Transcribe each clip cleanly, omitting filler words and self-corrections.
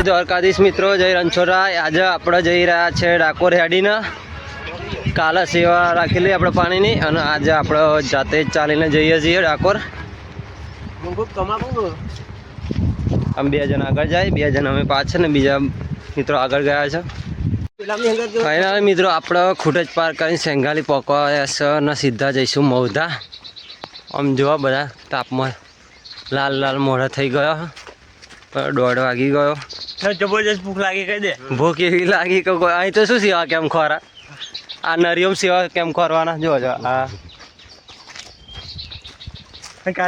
દ્વારકાધીશ મિત્રો, જય રણછોડરાય। આજે આપણે જઈ રહ્યા છે ડાકોર હેડીને। કાલે સેવા રાખેલી આપણે પાણીની, અને આજે આપણે જાતે જ ચાલીને જઈએ છીએ ડાકોર। આમ બે જણ આગળ જાય, બે જણ અમે પાછળ ને બીજા મિત્રો આગળ ગયા છે। ફાઇનલ મિત્રો આપણે ખૂટ જ પાર કરીને સેંગાલી પહોંચવા છે ને સીધા જઈશું મૌધા। આમ જોવા બધા તાપમાં લાલ લાલ મોઢા થઈ ગયા, 1:30 વાગી ગયો। જબરજસ્ત ભૂખ લાગી, કહી દે ભૂખ એવી લાગી કે અહીં તો શું સેવા કેમ ખોરા, આ નરિયમ સેવા કેમ કરવાના। જો આ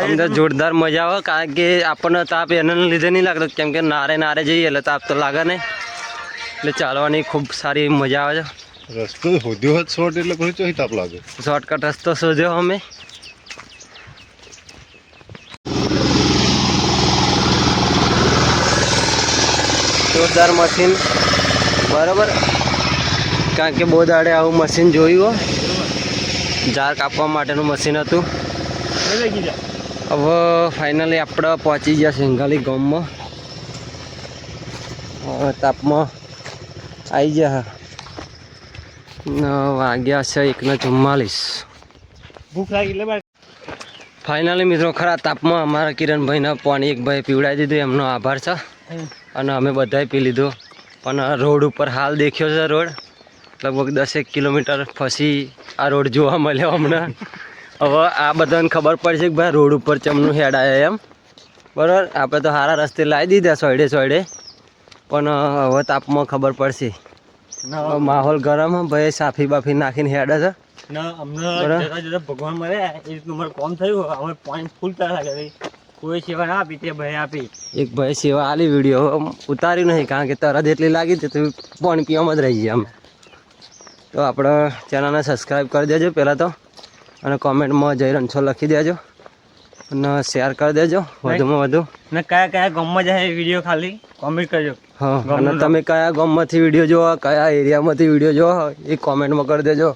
અંદર જોરદાર મજા આવે, કારણ કે આપણને તાપ એના લીધે નહીં લાગતો, કેમ કે નારે જઈએ એટલે તાપ તો લાગે નહીં, એટલે ચાલવાની ખૂબ સારી મજા આવે છે। રસ્તો શોધ્યો હોત શોર્ટ, એટલે પછી ચોથી તાપ લાગે। શોર્ટકટ રસ્તો શોધ્યો અમે। જોરદાર મશીન બરાબર, કારણ કે બહુ દાડે આવું મશીન જોયું, ઝાડ કાપવા માટેનું મશીન હતું। હવે ફાઇનલી આપણે પહોંચી ગયા સેંગાલી ગામમાં। તાપમાં આવી ગયા, વાગ્યા છે 1:44। ભૂખ લાગી એટલે ફાઇનલી મિત્રો ખરા તાપમાં અમારા કિરણભાઈને પાણી એક ભાઈ પીવડાવી દીધું, એમનો આભાર છે। અને અમે બધાએ પી લીધું, પણ રોડ ઉપર હાલ દેખ્યો છે, રોડ લગભગ 10 કિલોમીટર પછી આ રોડ જોવા મળ્યો અમને। હવે આ બધાને ખબર પડશે કે ભાઈ રોડ ઉપર ચમનું હેડ આવ્યા એમ, બરાબર। આપણે તો સારા રસ્તે લાવી દીધા સોયડે, પણ હવે તાપમાં ખબર પડશે। માહોલ ગરમ, ભાઈ સાફી બાફી નાખીને હેડે છે। ભગવાન મળે એ રીતનું મારું કામ થયું, હવે પાણી ફૂલ લાગે, કોઈ સેવા ના આપી, તે ભાઈ આપી। એક ભાઈ સેવા આલી, વિડીયો ઉતાર્યું નહીં, કારણ કે તરત એટલી લાગી હતી તો પાણી પીવામાં જ રહી ગયા અમે। તો આપણે ચેનલને સબસ્ક્રાઈબ કરી દેજો પહેલાં તો, અને કોમેન્ટમાં જય રણછોડ લખી દેજો, અને શેર કરી દેજો વધુમાં વધુ। ને કયા ગામમાં જાય વિડીયો ખાલી કોમેન્ટ કરજો। હા, અને તમે કયા ગામમાંથી વિડીયો જોવો, કયા એરિયામાંથી વિડીયો જોવો એ કોમેન્ટમાં કરી દેજો।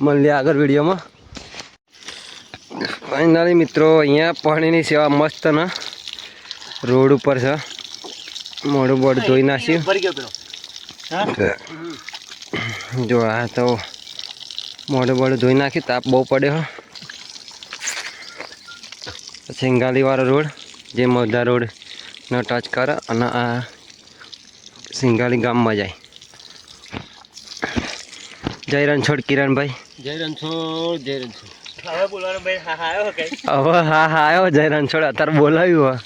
મળીએ આગળ વિડીયોમાં। ફાઇનલી મિત્રો અહીંયા પાણીની સેવા મસ્ત ને રોડ ઉપર છે, મોઢું બોર્ડ ધોઈ નાખ્યું। જો આ તો મોઢું બોર્ડ ધોઈ નાખ્યું, તાપ બહુ પડ્યો। સિંગાલીવાળો રોડ જે મૌધા રોડનો ટચ કરે, અને આ સિંગાલી ગામમાં જાય। જય રણછોડ કિરણભાઈ, જય રણછોડ, જય રણછોડ। હવે બોલવાનું ભાઈ, હા આવ્યો કઈ, હવે હા આવ્યો જય રણછોડ, અત્યારે બોલાવ્યું।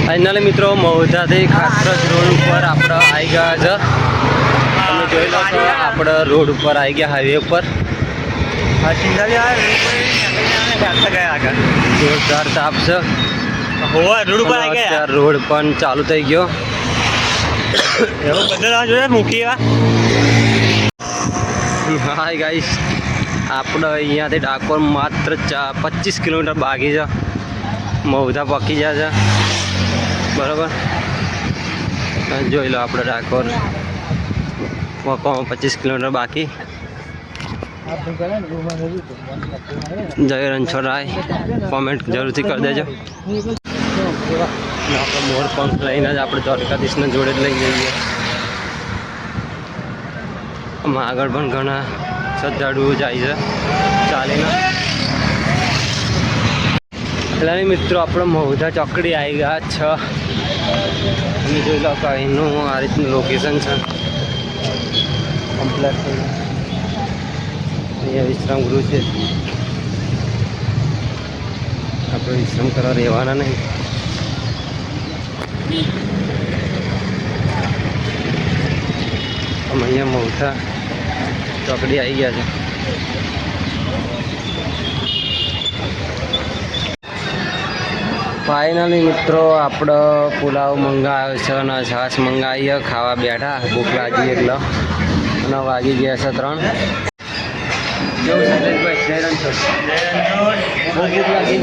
ફાઇનલી મિત્રો મૌધાથી ખાસરસ રોડ ઉપર આપણે આવી ગયા છે। તમે જોઈ લો છો, આપણે રોડ ઉપર આવી ગયા, હાઈવે ઉપર। જોરદાર તાપ છે, રોડ પણ ચાલુ થઈ ગયો। હાય ગાઈસ, આપણે અહીંયાથી ડાકોર માત્ર 25 કિલોમીટર બાકી છે, મૌધા પકી જાય છે, બરાબર। જોઈ લો આપણે ડાકોર પહોંચવામાં 25 કિલોમીટર બાકી। જય રણછોડરાય કોમેન્ટ જરૂરથી કરી દેજો। આપણે મોર પંખ લઈને જ આપણે દ્વારકાધીશને જોડે જ લઈ જઈએ। આમાં આગળ પણ ઘણા શ્રદ્ધાળુઓ જાય છે ચાલીને। એટલે મિત્રો આપણે મૌધા ચોકડી આવી ગયા છે। તમે જોઈ લો કે અહીંનું આ રીતનું લોકેશન છે, કોમ્પ્લેક્સ અહીંયા વિશ્રામ ગૃહ છે। આપણે વિશ્રામ કરવા રહેવાના નહીં। અમે અહીંયા મૌધા ચોકડી આવી ગયા છે। ફાઇનલી મિત્રો આપણે પુલાવ મંગાવ્યો છે અને છાશ મંગાવીએ, ખાવા બેઠા, ભૂખ લાગી એટલે, અને વાગી ગયા છે 3। કેવું સંજયભાઈ, જય રણછોડ? બહુ ભૂખ લાગી,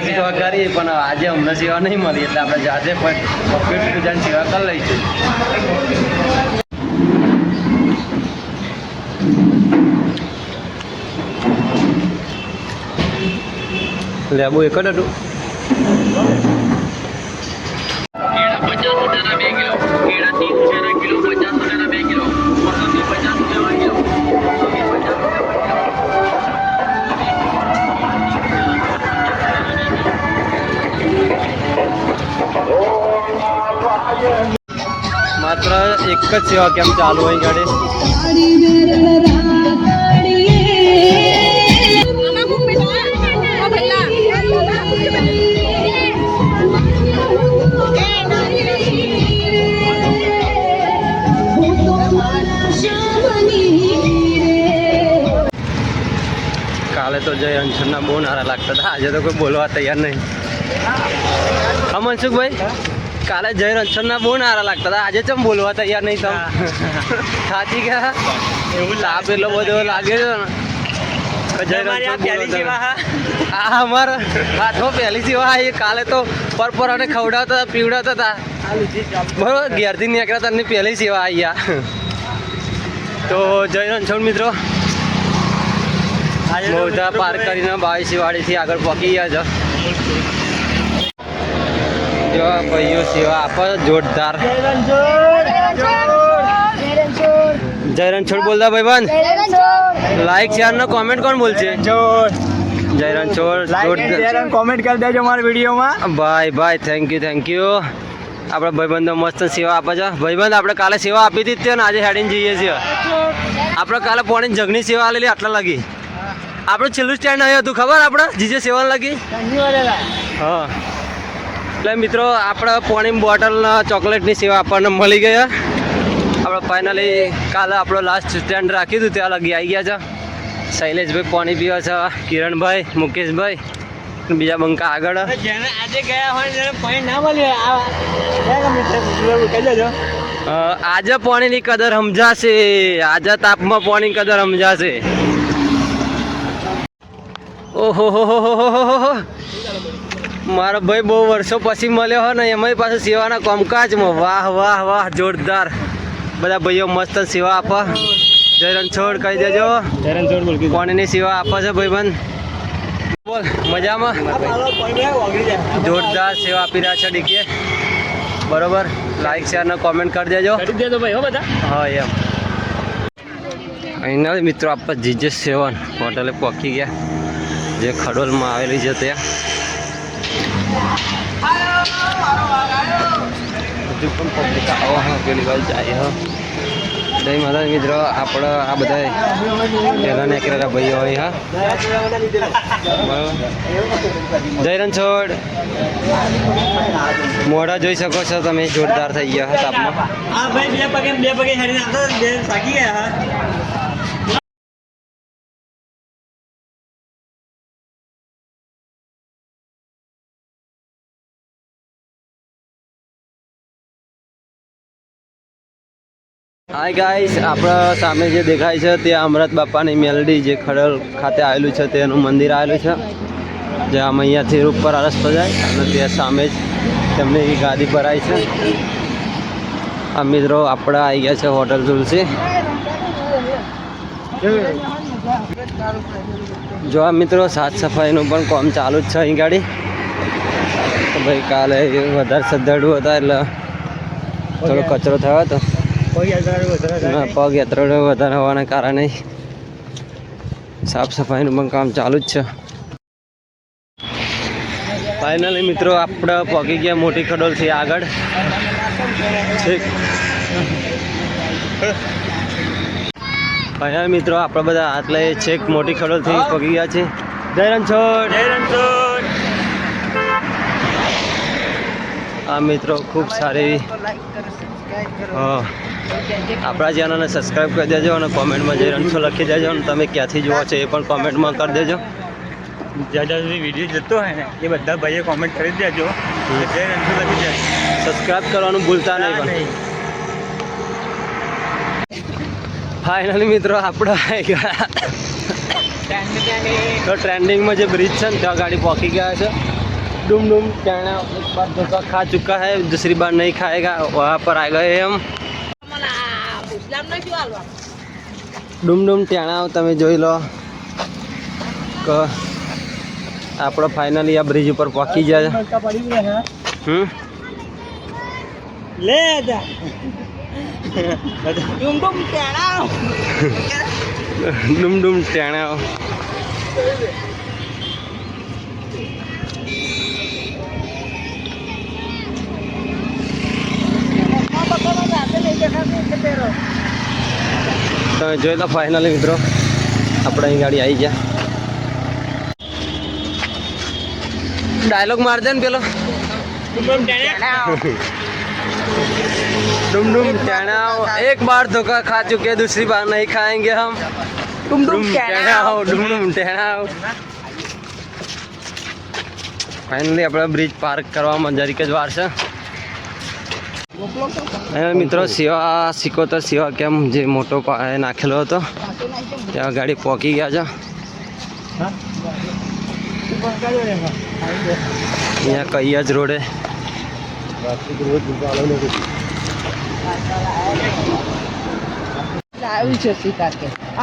સેવા કરી, પણ આજે અમને સેવા નહીં મળી, એટલે આપણે જાતે પણ પેટ પૂજાની સેવા કરી લઈશું। લેબુ એક જ હતું. માત્ર એક જ સેવા કેમ ચાલુ હોય ગાડી. કાલે તો જય રણછોડના બહુ નારા લાગતા હતા, આજે તો કોઈ બોલવા તૈયાર નહીં. હા મનસુખભાઈ, કાલે જય રણછોડના બહુ નારા લાગતા હતા, આજે ચમ બોલવા તૈયાર નહીં તમે? સાચી ગયા એવું લાભ એટલો બધો લાગે છે ને કે જય રણછોડ હા અમારા હાથમાં પહેલી સેવા એ કાલે તો પરપરાને ખવડાવતા હતા, પીવડાવતા હતા, બરોબર. ઘેરથી નીકળ્યા હતા, પહેલી સેવા આવી. તો જય રણછોડ મિત્રો મોઢા પાર કરીને 22 વાડીથી આગળ પહોંચી ગયા છે. જો ભાઈઓ સેવા આપો જોરદાર. જય રણછોડ બોલતા ભાઈબંધ, લાઈક શેર ને કોમેન્ટ કોણ બોલશે? જય રણછોડ જોરદાર કોમેન્ટ કરી દેજો મારા વિડીયોમાં. ભાઈ થેન્ક યુ. આપણા ભાઈબંધો મસ્ત સેવા આપે છે. ભાઈબંધ આપણે કાલે સેવા આપી હતી તે ને આજે હેડીને જઈએ છીએ. આપણે કાલે પોણી જગની સેવા આલેલી આટલા લાગી. આપણું છેલ્લું સ્ટેન્ડ આવ્યું હતું ખબર આપણે જીજે સેવા લાગી. હા એટલે મિત્રો આપણે પાણી બોટલ ચોકલેટની સેવા આપણને મળી ગયા. આપણે ફાઇનલી કાલે આપણો લાસ્ટ સ્ટેન્ડ રાખ્યું હતું ત્યાં લગી આવી ગયા છે. શૈલેષભાઈ પાણી પીવા છે, કિરણભાઈ, મુકેશભાઈ, બીજા બંકા આગળ. આજે ગયા હોય ત્યારે પાણી ના મળ્યું. આજે પાણીની કદર સમજાશે, આજે તાપમાં પાણીની કદર સમજાશે. ઓહો મારો ભાઈ બહુ વર્ષો પછી મળ્યો હોય ને એમાંય પાછું સેવાના કામકાજમાં. વાહ જોરદાર. બધા ભાઈઓ મસ્ત સેવા આપે. જય રણછોડ કહી દેજો. પાણીની સેવા આપે છે ભાઈબંધ. બોલ મજામાં? જોરદાર સેવા આપી રહ્યા છે ડીકે. બરોબર, લાઈક શેર ને કોમેન્ટ કરી દેજો. હા એમ. અહીંના મિત્રો આપણે જીજે સેવન હોટલે પહોંચી ગયા, જે ખડોલમાં આવેલી છે ત્યાં. હજુ પણ પબ્લિક આવો હા પેલી બાજુ જાય. હા જય માતા મિત્રો, આપણે આ બધા પહેલાં નીકળેલા ભાઈઓ હોય. હા બરાબર. જય રણછોડ મોઢા જોઈ શકો છો તમે, જોરદાર થઈ ગયા હતા તાપમાં. બે પગે થાકી ગયા. હાય ગાઈસ, આપણા સામે જે દેખાય છે તે અમૃત બાપાની મેલડી જે ખડલ ખાતે આવેલું છે તેનું મંદિર આવેલું છે, જે આમ અહીંયાથી ઉપર રસ્તો જાય અને ત્યાં સામે જ તેમની ગાદી ભરાય છે. આ મિત્રો આપણે આવી ગયા છે હોટલ તુલસી. જો આ મિત્રો સાફ સફાઈનું પણ કામ ચાલુ જ છે અહીં ગાડી. તો ભાઈ કાલે વધારે શ્રદ્ધાળુ હતા એટલે થોડો કચરો થયો હતો. પગ યાત્રા વધારે હોવાના કારણે સાફ સફાઈનું પણ કામ ચાલુ જ છે. ફાઇનલી મિત્રો આપણે પહોંચી ગયા મોટી ખડોલથી આગળ. ફાઇનલ મિત્રો આપણે બધા હાથ લઈ છેક મોટી ખડોલથી પહોંચી ગયા છે. જય રણછોડ. આ મિત્રો ખૂબ સારી આપણા ચેનલને સબસ્ક્રાઈબ કરી દેજો અને કોમેન્ટમાં જય રણછોડ લખી દેજો અને તમે ક્યાંથી જુઓ છો એ પણ કોમેન્ટમાં કરી દેજો. જ્યાં જ્યાં સુધી વિડીયો જતો હોય ને એ બધા ભાઈઓ કોમેન્ટ કરી દેજો. જય રણછોડ લખી દેજો. સબસ્ક્રાઈબ કરવાનું ભૂલતા નહીં. પણ ફાઇનલી મિત્રો આપણે આવી ગયા તો ટ્રેન્ડિંગમાં જે બ્રિજ છે ને ત્યાં ગાડી પહોંચી ગયા છે. डूम कहना एक बार धोखा खा चुका है, दूसरी बार नहीं खाएगा, वहाँ पर आ गए हम. ડૂમ ટાણા તમે જોઈ લો કે આપણે ફાઇનલી આ બ્રિજ ઉપર પહોંચી ગયા છે. હમ લે જા ડુમ ડુમ ટેણા. તમે જોઈ લો ફાઇનલી મિત્રો આપણે અહીં ગાડી આવી ગયા. ડાયલોગ મારજે ને પેલો डुम डुम टेढ़ा एक बार धोखा खा चुके दूसरी बार नहीं खाएंगे हम. डुम डुम टेढ़ा डुम डुम टेढ़ा. ફાઇનલી આપણે બ્રિજ પાર્ક કરવામાં જરીક જ વાર છે. મિત્રો સેવા સિકોતર સેવા કેમ્પ જે મોટો પાયે નાખેલો હતો ત્યાં ગાડી પહોંચી ગયા છે. અહીંયા કૈયા જ રોડે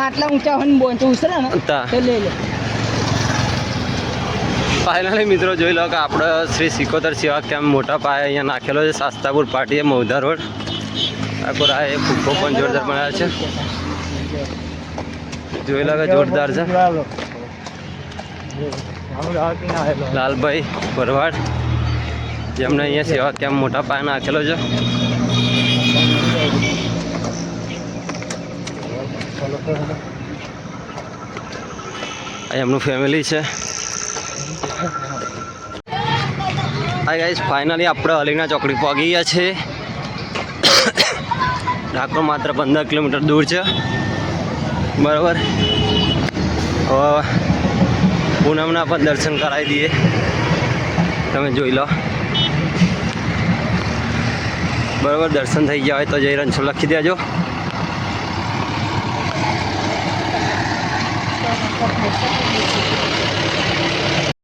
આટલા ઊંચા ફાઇનલી મિત્રો જોઈ લો કે આપણે શ્રી સિકોતર સેવા કેમ્પ મોટા પાયે અહીંયા નાખેલો છે. શાસ્તાપુર પાટીએ મૌધા રોડ આખો આ ફૂકો પણ જોરદાર બનાવ્યો છે. જોઈ લો કે જોરદાર છે. લાલભાઈ ભરવાડ જેમને અહીંયા સેવા કેમ્પ મોટા પાયે નાખેલો છે. એમનું ફેમિલી છે. હાય ગાઈસ ફાઇનલી આપણે અલીના ચોકડી પહોંચી ગયા છે. ડાકોર માત્ર 15 કિલોમીટર દૂર છે. બરાબર હવે પૂનમના પણ દર્શન કરાવી દઈએ. તમે જોઈ લો બરાબર. દર્શન થઈ ગયા હોય તો જય રણછોડ લખી દેજો.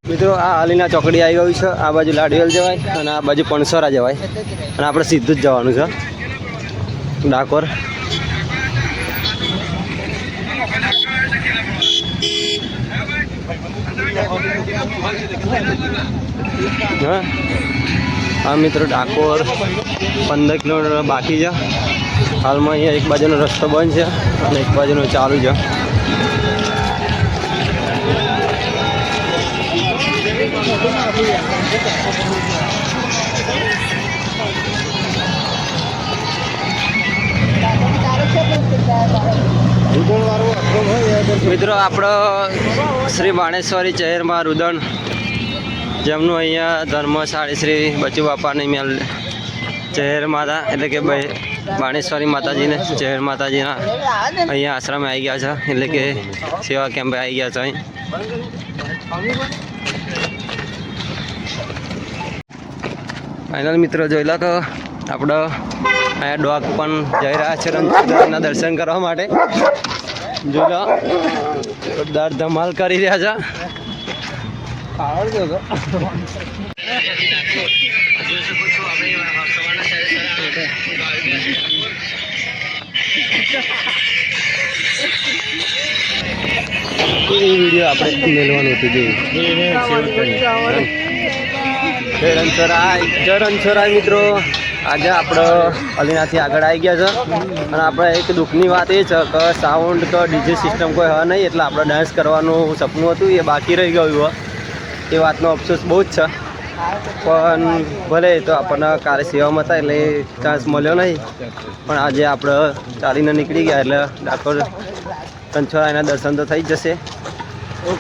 મિત્રો આ અલીના ચોકડી આવી ગયું છે. આ બાજુ લાડવેલ જવાય અને આ બાજુ પણસોરા જવાય અને આપણે સીધું જ જવાનું છે ડાકોર. હા મિત્રો ડાકોર 15 કિલોમીટર બાકી છે. હાલમાં અહીંયા એક બાજુનો રસ્તો બંધ છે અને એક બાજુનો ચાલુ છે. મિત્રો આપણો શ્રી બાણેશ્વરી ચહેરમાં રુદન જેમનું અહીંયા ધર્મશાળી શ્રી બચુ બાપાની મેલ ચહેર માતા એટલે કે બાણેશ્વરી માતાજીને ચહેર માતાજીના અહીંયા આશ્રમે આવી ગયા છે. એટલે કે સેવા કેમ્પે આવી ગયા છે. અહીં ફાઇનલ મિત્રો જોઈ લો કે આપણે અહીંયા ડોગ પણ જઈ રહ્યા છે રણછોડના દર્શન કરવા માટે. જોઈ લો દર ધમાલ કરી રહ્યા છે. વિડીયો આપણે મેળવાનું હતું રણછોડરાય મિત્રો આજે આપણે અલીનાથી આગળ આવી ગયા છે અને આપણે એક દુઃખની વાત એ છે કે સાઉન્ડ કે ડીજે સિસ્ટમ કોઈ હ નહીં એટલે આપણે ડાન્સ કરવાનું સપનું હતું એ બાકી રહી ગયું હોય. એ વાતનો અફસોસ બહુ જ છે. પણ ભલે તો આપણને કાલે સેવામાં હતા એટલે ચાન્સ મળ્યો નહીં. પણ આજે આપણે ચાલીને નીકળી ગયા એટલે ડાકોર રણછોડરાયના દર્શન તો થઈ જ જશે.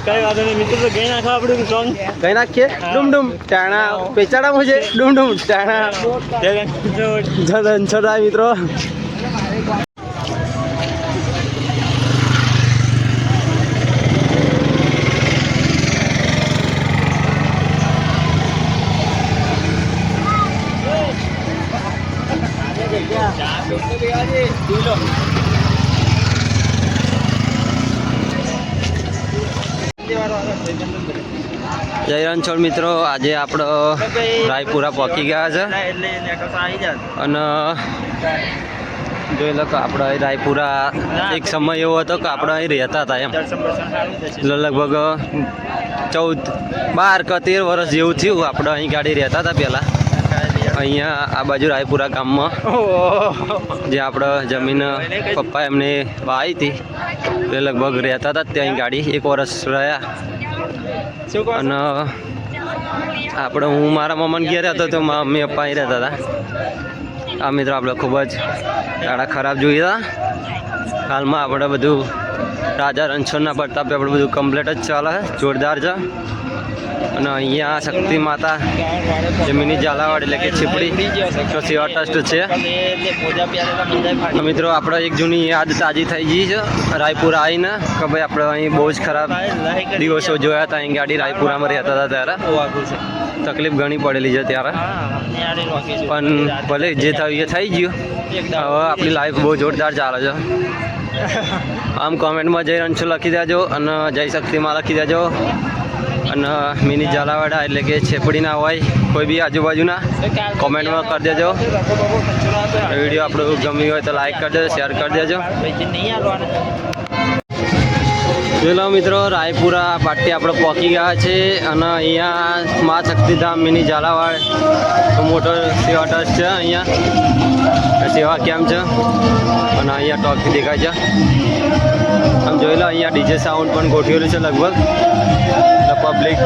કઈ વાંધો નહીં મિત્રો. તો ગઈ નાખો આપણું સોંગ કઈ નાખીએ. ડુમ ડુમ ટાણા પેચાડા મુજે ડુમ ડુમ ટાણા રણછોડરાય મિત્રો. જય રણછોડ મિત્રો આજે આપણે રાયપુરા પહોંચી ગયા છે અને જોઈ લો કે આપણે અહીં રાયપુરા એક સમય એવો હતો કે આપણે અહીં રહેતા હતા એમ. એટલે લગભગ 12 કે 13 વર્ષ જેવું થયું આપણે અહીં ગાડી રહેતા હતા પહેલાં. અહીંયા આ બાજુ રાયપુરા ગામમાં જે આપણે જમીન પપ્પા એમને વાવી હતી એ લગભગ રહેતા હતા ત્યાં ગાડી 1 વર્ષ રહ્યા. અને આપણે હું મારા મમ્માને ઘેર હતો તો મારા મમ્મી પપ્પા અહીં રહેતા હતા. આ મિત્રો આપણે ખૂબ જ ગાડા ખરાબ જોયા હતા. હાલમાં આપણે બધું રાજા રણછોડના પ્રતાપે આપણે બધું કમ્પ્લીટ જ ચાલે જોરદાર છે. અને અહીંયા શક્તિ માતા જમીની ઝાલાવાડ એટલે કે છીપડી સેવા ટ્રસ્ટ છે. મિત્રો આપણે એક જૂની યાદ તાજી થઈ ગઈ છે રાયપુરા આવીને કે ભાઈ આપણે અહીં બહુ જ ખરાબ દિવસો જોયા હતા. અહીં ગાડી રાયપુરામાં રહેતા હતા ત્યારે તકલીફ ઘણી પડેલી છે ત્યારે, પણ ભલે જે થયું એ થઈ ગયું. હવે આપણી લાઈફ બહુ જોરદાર ચાલે છે. આમ કોમેન્ટમાં જય રણછોડ લખી દેજો અને જય શક્તિમાં લખી દેજો. અને મિની ઝાલાવાડા એટલે કે છેપડીના હોય કોઈ બી આજુબાજુના કોમેન્ટમાં કરી દેજો. વિડીયો આપણું ગમ્યું હોય તો લાઈક કરી દેજો, શેર કરી દેજો. જોઈ લો મિત્રો રાયપુરા પાટી આપણે પહોંચી ગયા છે. અને અહીંયા મા શક્તિધામ મિની ઝાલાવાડ મોટો સેવા ટ્રસ્ટ છે. અહીંયા સેવા કેમ્પ છે અને અહીંયા ટોકી દેખાય છે. આમ જોઈ લો અહીંયા ડીજે સાઉન્ડ પણ ગોઠવેલું છે લગભગ. પબ્લિક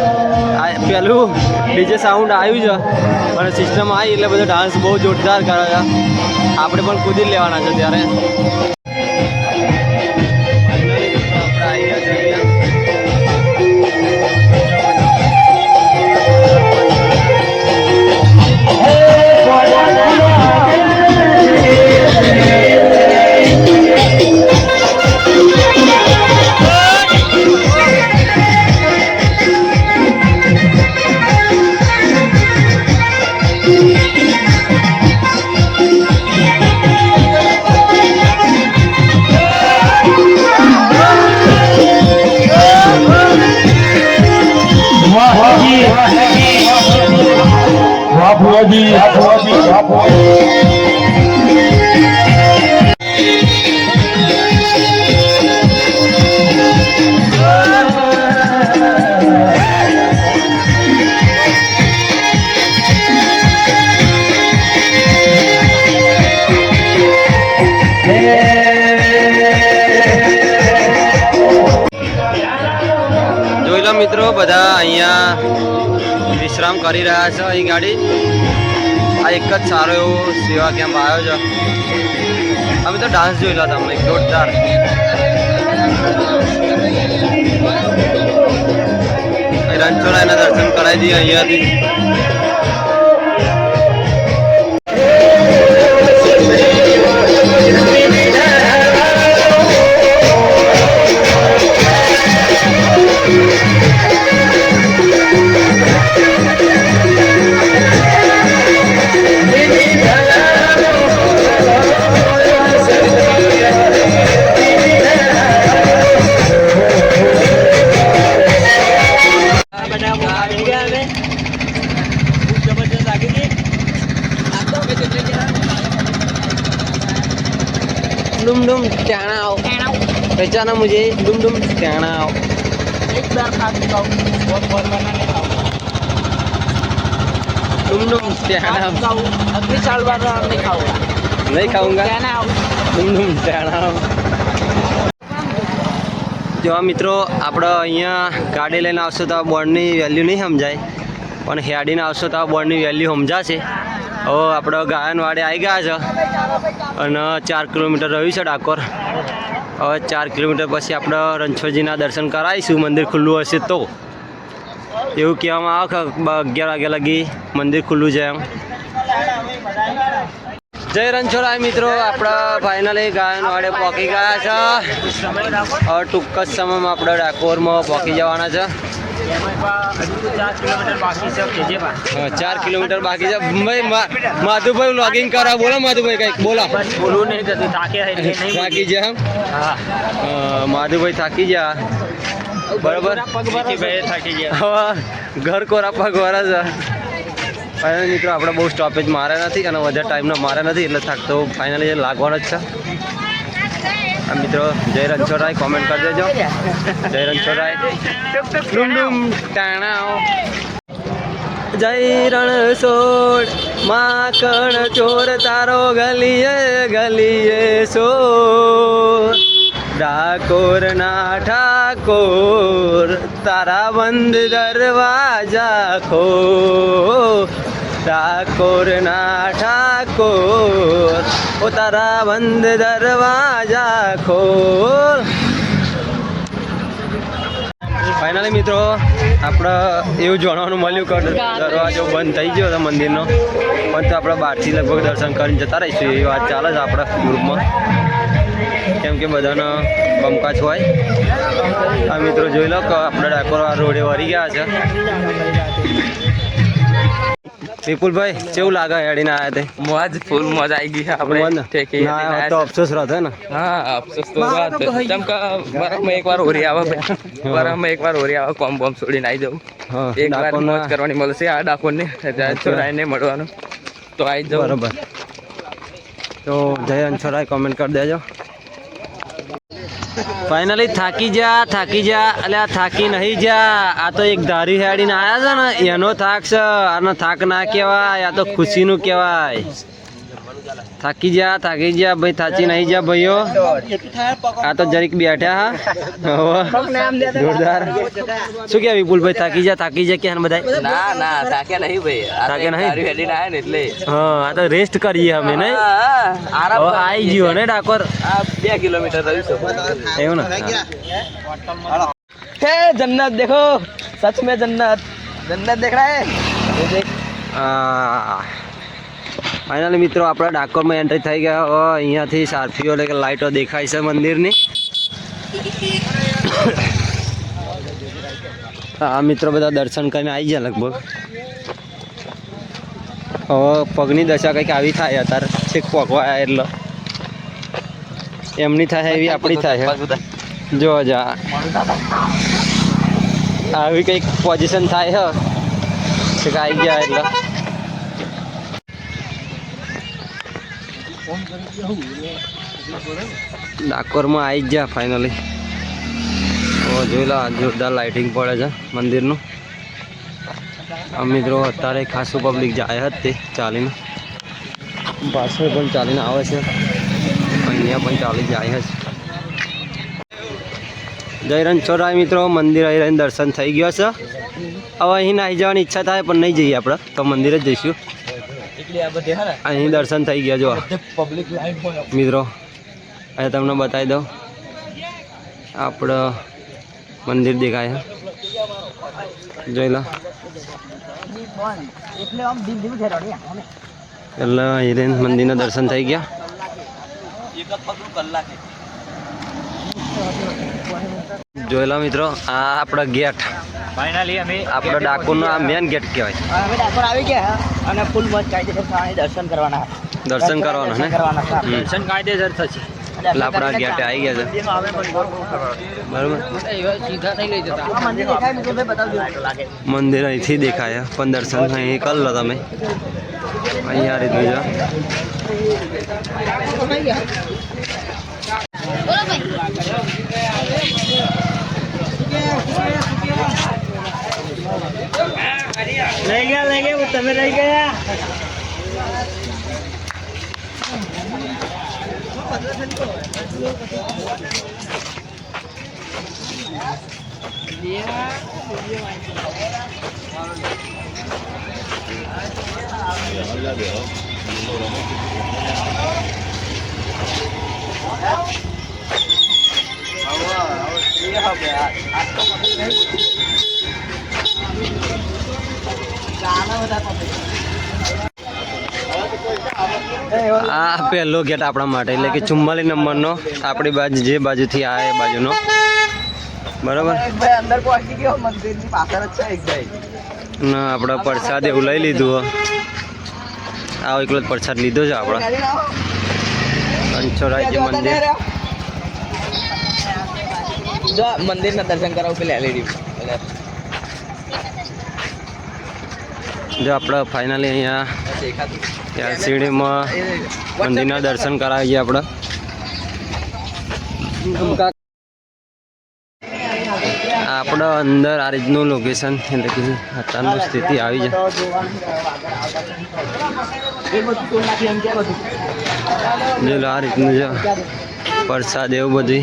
આ પેલું ડીજે સાઉન્ડ આવ્યું છે અને સિસ્ટમ આવી એટલે બધો ડાન્સ બહુ જોરદાર કરે છે. આપણે પણ કૂદી જ લેવાના છે ત્યારે. જોઈ લો મિત્રો બધા અહીંયા વિશ્રામ કરી રહ્યા છે. અહીં ગાડી આ એક જ સારો એવો સેવા કેમ્પ આવ્યો છે. અમે તો ડાન્સ જોઈ લો તમે જોરદાર. રણછોડાના દર્શન કરાવી દઈએ અહીંયાથી. डुम डुम टहना आओ, पहचाना मुझे? डुम डुम टहना आओ. एक बार खा चुका हूँ, बहुत बनाना नहीं खाऊंगा. डुम डुम टहना आओ. अगली साल बाद नहीं खाऊंगा. नहीं खाऊंगा. टहना आओ. डुम डुम टहना आओ. જો મિત્રો આપણે અહીંયા ગાડી લઈને આવશો તો આ બોર્ડની વેલ્યુ નહીં સમજાય, પણ હેડીને આવશો તો આ બોર્ડની વેલ્યુ સમજાશે. હવે આપણે ગાયનવાડે આવી ગયા છે અને 4 કિલોમીટર રહ્યું છે ડાકોર. હવે 4 કિલોમીટર પછી આપણે રણછોડજીના દર્શન કરાવીશું મંદિર ખુલ્લું હશે તો. એવું કહેવામાં આવે કે 11 વાગ્યા લગી મંદિર ખુલ્લું છે એમ. જય રણછોડ મિત્રો, આપણે ફાઇનલી ગાયનવાડે પહોંચી ગયા છે. હવે ટૂંક જ સમયમાં આપણે ડાકોરમાં પહોંચી જવાના છે. 4 કિલોમીટર બાકી છે ભાઈ. માધુભાઈ વ્લોગિંગ કરા, બોલો માધુભાઈ કંઈક બોલો. બોલવું નહીં થતું, થાકી ગયા. માધુભાઈ થાકી ગયા બરોબર. થાકી ગયા. હવે ઘર કોરા પગ વાળા છે. ફાઇનલી મિત્રો આપણે બહુ સ્ટોપેજ માર્યા નથી અને વધારે ટાઈમનો માર્યા નથી એટલે થાક તો ફાઇનલી લાગવાનો જ છે. આ મિત્રો જય રણછોડરાય કોમેન્ટ કરી દેજો. જય રણછોડરાય ડુમ ડુમ ટાણાઓ. જય રણછોડ માખણ ચોર તારો ગલીએ ગલીએ સોર. ડાકોર ના ઠાકોર તારા બંધ દરવાજા ખોલ. ડાકોર ના ઠાકોર ઓ તારા બંધ દરવાજા ખોલ. ફાઇનલી મિત્રો આપણે એવું જાણવાનું મળ્યું કે દરવાજો બંધ થઈ ગયો હતો મંદિરનો, પણ તો આપણે બહારથી લગભગ દર્શન કરીને જતા રહીશું એવી વાત ચાલે છે આપણા ગ્રુપમાં, કેમ કે બધાનો કમકાજ હોય. આ મિત્રો જોઈ લો કે આપણે ડાકોર રોડે વળી ગયા છે. વિપુલભાઈ કેવું લાગે હેડીને આવ્યા તે? મોજ ફૂલ મોજ આવી ગઈ આપણે ઠેકી ના તો અફસોસ રહે ને. હા અફસોસ તો વાત જેમ કે વરસમાં એકવાર હોરી આવે વરસમાં એકવાર હોરી આવે કોમ બોમ છોડીને આવી જવું હા એકવાર મોજ કરવાની મળશે આ ડાકોરને છોરાઈને મળવાનું તો આવી જવું. બરોબર. તો જય રણછોડરાય કોમેન્ટ કરી દેજો. ફાઇનલી થાકી જા એટલે આ થાકી નહીં જા. આ તો એક ધારી હેડીને આવ્યા છે ને એનો થાક છે. આનો થાક ના કહેવાય, આ તો ખુશીનું કહેવાય. થાકી જા ભાઈ, થાચી નહીં જા ભાઈઓ. આ તો જરીક બેઠા હા જોરદાર. શું કે વિપુલભાઈ થાકી જા કે બધા? ના ના થાક્યા નહીં ભાઈ, થાક્યા નહીં? તારી હેડીને આવ્યા ને એટલે હા આ તો રેસ્ટ કરીએ અમે ને. આરામ હવે આવી ગયો ને ડાકોર. આ 2 કિલોમીટર રહ્યું છે એવું ને. હે જન્નત દેખો, સચ में जन्नत देख रहा है. ફાઇનલી મિત્રો આપણે ડાકોરમાં એન્ટ્રી થઈ ગયા. હવે અહીંયાથી સારફીઓ એટલે કે લાઇટો દેખાય છે મંદિરની. હા મિત્રો બધા દર્શન કરીને આવી ગયા લગભગ. હવે પગની દશા કંઈક આવી થાય અત્યારે છેક પગવા એટલે એમની થાય એવી આપણી થાય. જો જા આવી કંઈક પોઝિશન થાય છે કે આવી ગયા એટલે. ડાકોરમાં આવી જ ગયા ફાઇનલી. જોઈ લો જોરદાર લાઇટિંગ પડે છે મંદિરનું. આ મિત્રો અત્યારે ખાસું પબ્લિક જાય હતી ચાલીને, પાછળ પણ ચાલીને આવે છે, અહીંયા પણ ચાલી જાય છે. જય રણછોડરાય મિત્રો મંદિર અહીં રહીને દર્શન થઈ ગયો છે. હવે અહીં નાહી જવાની ઈચ્છા થાય પણ નહીં જઈએ આપણે તો મંદિર જ જઈશું. અહીં દર્શન થઈ ગયા જો મિત્રો. અહીં તમને બતાવી દઉં આપણે મંદિર દેખાય છે, જોઈ લો. એટલે અહીં મંદિરના દર્શન થઈ ગયા. જોઈ લો મિત્રો આ આપણા ગેટ. ફાઇનલી અમે આપણે ડાકોરનો આ મેન ગેટ કહેવાય. અમે ડાકોર આવી ગયા અને ફૂલ મોજ કાયદેસર દર્શન કરવાના દર્શન કરવાના ને. દર્શન કાયદેસર થશે. એટલે આપણા ગેટે આવી ગયા છે બરાબર. મંદિર અહીંથી દેખાય પણ દર્શન અહીં કરી લો તમે. અહીંયા રીતનું છે. લઈ ગયા તમે રહી ગયા. આ પહેલો ગેટ આપણા માટે એટલે કે 44 નંબરનો. આપણી બાજુ જે બાજુથી આવે એ બાજુનો બરાબર. અંદર પહોંચી ગયો મંદિરની પાછળ જ છે એક ભાઈ. ના આપણે પ્રસાદ એવું લઈ લીધું. આવો એકલો જ પ્રસાદ લીધો છે આપણે. રણછોડરાય મંદિર. જો મંદિરના દર્શન કરાવું પેલા એલઈડી. જો આપણે ફાઇનલી અહીંયા એલસીડીમાં મંદિરના દર્શન કરાવીએ આપણે. આપણે અંદર આ રીતનું લોકેશન એટલે કે અત્યારનું સ્થિતિ આવી છે. જો આ રીતનું છે પ્રસાદ એવું બધું.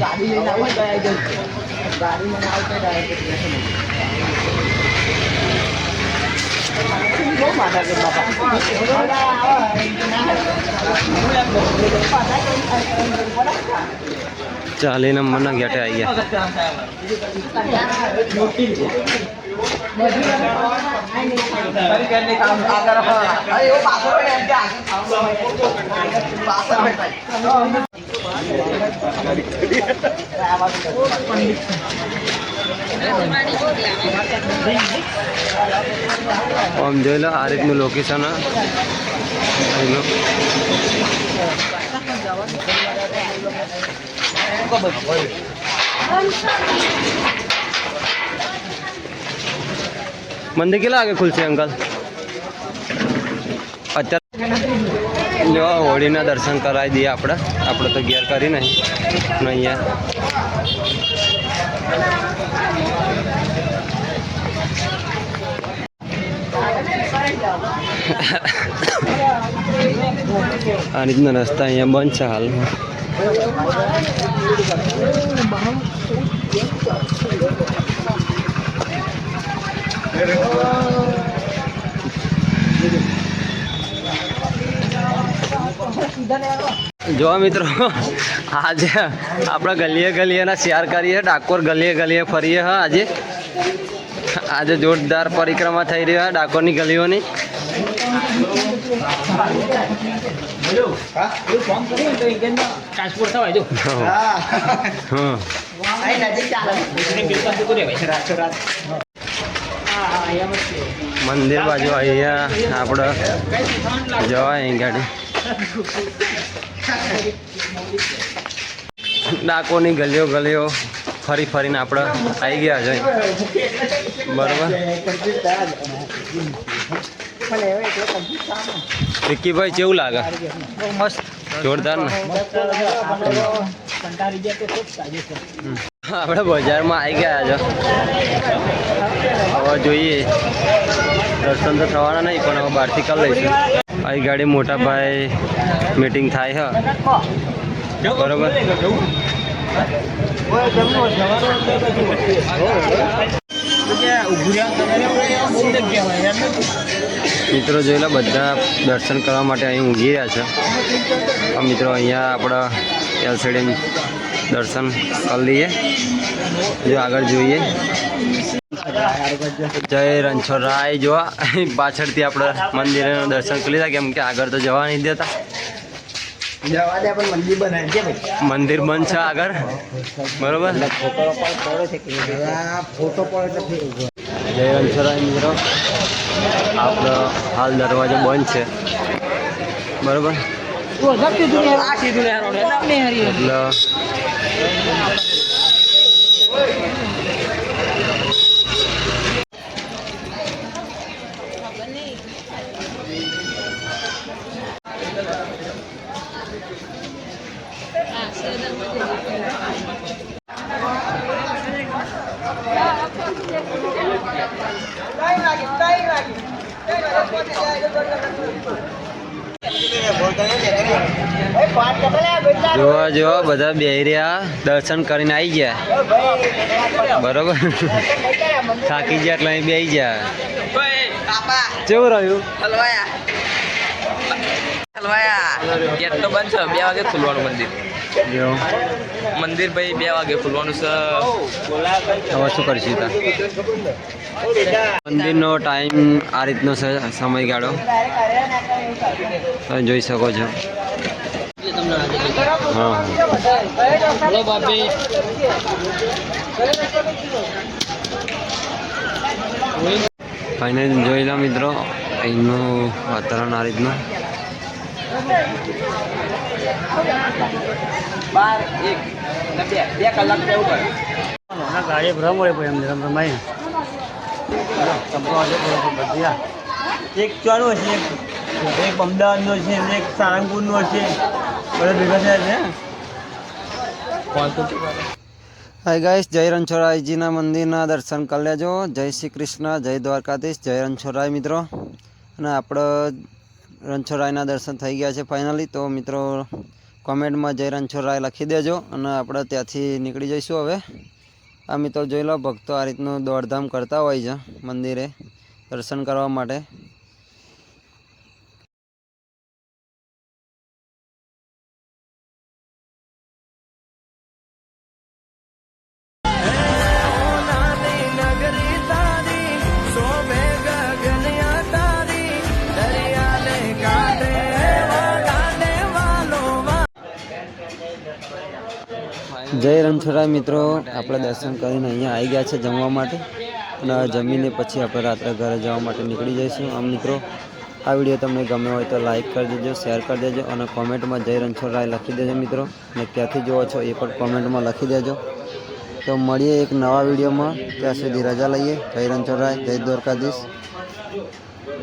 ચાલી નંબરના ગેટે આવી ગયા. આમ જોઈ લો આ રીતનું લોકેશન. મંદિર કેટલા વાગે ખુલશે અંકલ? અત્યારે જો હોળીના દર્શન કરાવી દઈએ આપણે તો ઘેર કરી નહીં અહીંયા. આ રીતના રસ્તા અહીંયા બંધ છે હાલમાં. જો મિત્રો આજે આપણે ગલીએ ગલીએના શેર કરીએ, ડાકોર ગલીએ ગલીએ ફરીએ. હા આજે જોરદાર પરિક્રમા થઈ રહી છે ડાકોરની ગલીઓની. મંદિર બાજુ અહીંયા આપણે જવાય ગાડી. ડાકોરની ગલીઓ ગલીઓ ફરી ફરીને આપણે આવી ગયા છે બરાબર. વિક્કીભાઈ કેવું લાગે? મસ્ત જોરદાર ને. આપણે બજારમાં આવી ગયા છે. હવે જોઈએ દર્શન તો થવાના નહીં પણ હવે બહારથી કરી લઈશું. આવી ગાડી મોટા ભાઈ મીટિંગ થાય છે બરોબર. મિત્રો જોઈ લો બધા દર્શન કરવા માટે અહીં ઊંઘી રહ્યા છે. મિત્રો અહીંયા આપણા એલસીડી દર્શન કરી લઈએ. જો આગળ જોઈએ જય રણછોડરાય જોવા પાછળથી આપણે મંદિરના દર્શન કરી લીધા કેમ કે આગળ તો જવા નહીં દેતા. મંદિર બંધ છે આગળ બરોબર. જય રણછોડરાય મિત્રો આપણો હાલ દરવાજો બંધ છે બરોબર. એટલે જોવા જોવા બધા બેહી રહ્યા દર્શન કરીને આવી ગયા બરોબર. થાકી ગયા એટલે અહીં બેહી ગયા. કેવું રહ્યું? ગેટ તો બંધ છે. 2 વાગે ખુલવાનું મંદિર. મંદિર ભાઈ 2 વાગે ખુલવાનું છે. હવે શું કરશું તા? મંદિરનો ટાઈમ આ રીતનો છે સમયગાળો તમે જોઈ શકો છો. હા ફાઇનલ જોઈ લો મિત્રો અહીંનું વાતાવરણ આ રીતનું. 2 કલાક જવું પડે. ગાડી ભ્રમ હોય એમ રમાય. એક ચોનો હશે, એક અમદાવાદનો છે, એક સારંગપુરનો હશે, બધા ભેગા થયા છે. હાય ગાઈસ, જય રણછોડરાયજીના મંદિરના દર્શન કરી લેજો. જય શ્રી કૃષ્ણ, જય દ્વારકાધીશ, જય રણછોડરાય મિત્રો. અને આપણે રણછોડરાયના દર્શન થઈ ગયા છે ફાઇનલી. તો મિત્રો કોમેન્ટમાં જય રણછોડરાય લખી દેજો અને આપણે ત્યાંથી નીકળી જઈશું હવે. આ મિત્રો જોઈ લો, ભક્તો આ રીતનું દોડધામ કરતા હોય છે મંદિરે દર્શન કરવા માટે. જય રણછોડરાય મિત્રો, આપણે દર્શન કરીને અહીંયા આવી ગયા છે જમવા માટે. અને જમીને પછી આપણે રાત્રે ઘરે જવા માટે નીકળી જઈશું. આમ મિત્રો આ વિડીયો તમને ગમે હોય તો લાઈક કરી દેજો, શેર કરી દેજો અને કોમેન્ટમાં જય રણછોડરાય લખી દેજો મિત્રો. અને ક્યાંથી જુઓ છો એ પણ કોમેન્ટમાં લખી દેજો. તો મળીએ એક નવા વિડીયોમાં. ત્યાં સુધી રજા લઈએ. જય રણછોડરાય, જય દ્વારકાધીશ,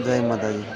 જય માતાજી.